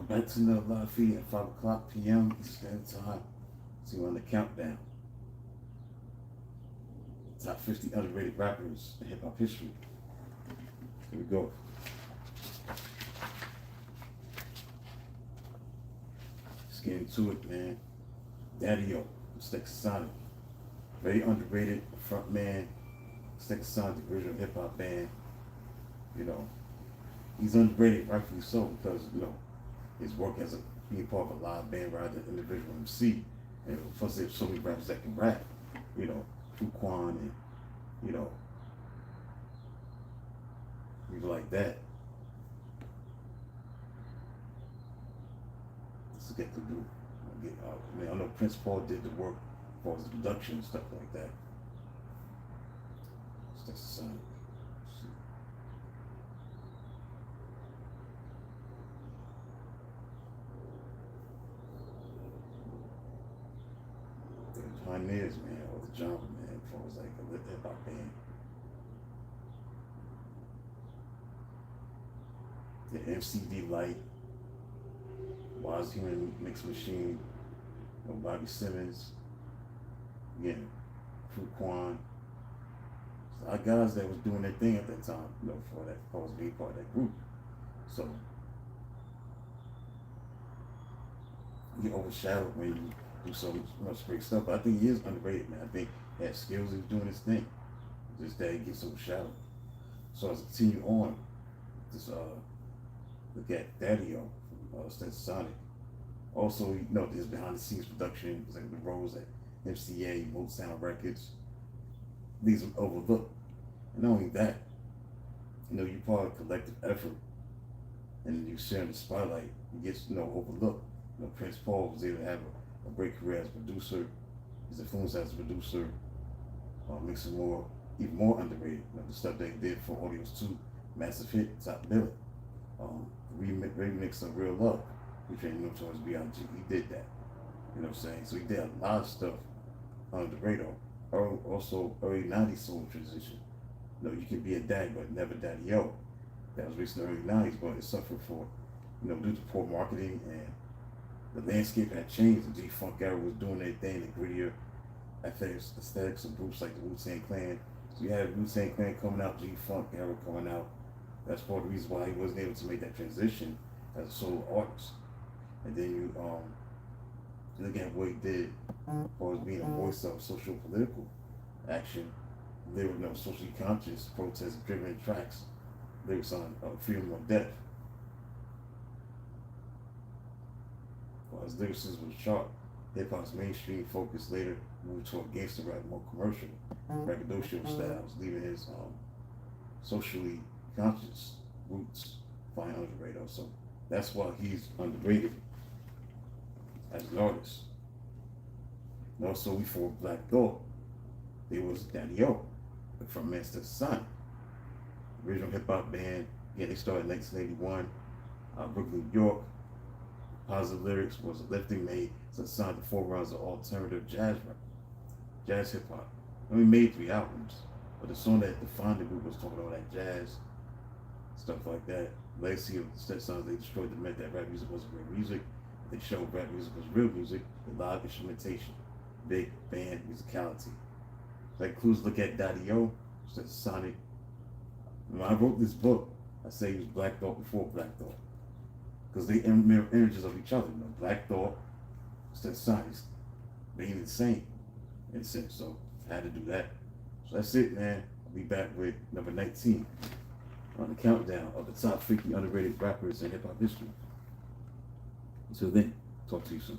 back to another live feed at 5 o'clock p.m. Eastern Standard Time. See you on the countdown. Top 50 underrated rappers in hip hop history. Here we go. Let's get into it, man. Daddy-O, Stetsasonic. Very underrated front man. Stetsasonic, the original hip hop band. You know, he's underrated, rightfully so, because, his work as being part of a live band rather than individual MC. And plus, there's so many rappers that can rap. Fuquan and, people like that. Let's get to do. I know Prince Paul did the work for his production and stuff like that. That's the sound. The pioneers, man, or the genre, man, for was like a hip hop band. The MCD Light, Wise Human Mix Machine, Bobby Simmons, again, Fuquan. A lot of guys that was doing their thing at that time, for that, was being part of that group. So you get overshadowed when you do so much great stuff. But I think he is underrated, man. I think he has skills, he's doing his thing. Just that he gets overshadowed. So as I continue on, just look at Daddy-O from Stetsasonic. Also, there's behind the scenes production, there's like the roles at MCA, Motown Records. These are overlooked. And not only that, you're part of a collective effort and you share in the spotlight, it gets overlooked. Prince Paul was able to have a great career as a producer, his influence as a producer, makes him even more underrated. The stuff that he did for Audio's 2, massive hit, top billing. Remix of Real Love, featuring towards B.I.G. He did that. You know what I'm saying? So he did a lot of stuff under the radar. Also, early 90s soul transition. You can be a daddy, but never Daddy-O. That was released in the early 90s, but it suffered for, due to poor marketing, and the landscape had changed. The G-Funk era was doing their thing, the grittier aesthetics of groups like the Wu-Tang Clan. So you had Wu-Tang Clan coming out, G-Funk era coming out. That's part of the reason why he wasn't able to make that transition as a solo artist. And then you look at what he did as far as being a voice of social political action, socially conscious, protest-driven tracks, lyrics on freedom or death. While his lyricism was sharp, hip-hop's mainstream focus later moved toward gangster rap, more commercial, braggadocio styles, leaving his socially conscious roots flying under the radar. So that's why he's underrated as an artist. And also, before Black Thought, there was Daddy-O from Stetsasonic, original hip hop band. Yeah, they started in 1981, Brooklyn, New York. Positive Lyrics was a lifting made Stetsasonic the forerunners of alternative jazz hip hop. We made 3 albums, but the song that defined the group was talking about that jazz stuff like that. Legacy of the Stetsasonic, they destroyed the myth that rap music wasn't real music. They showed rap music was real music with live instrumentation, big band musicality. That includes look at Daddy-O, Stetsasonic. When I wrote this book, I say he was Black Thought before Black Thought, because they mirror images of each other. Black Thought, Stetsasonic, being the same in a sense. So I had to do that. So that's it, man. I'll be back with number 19 on the countdown of the top 50 underrated rappers in hip hop history. Until then, talk to you soon.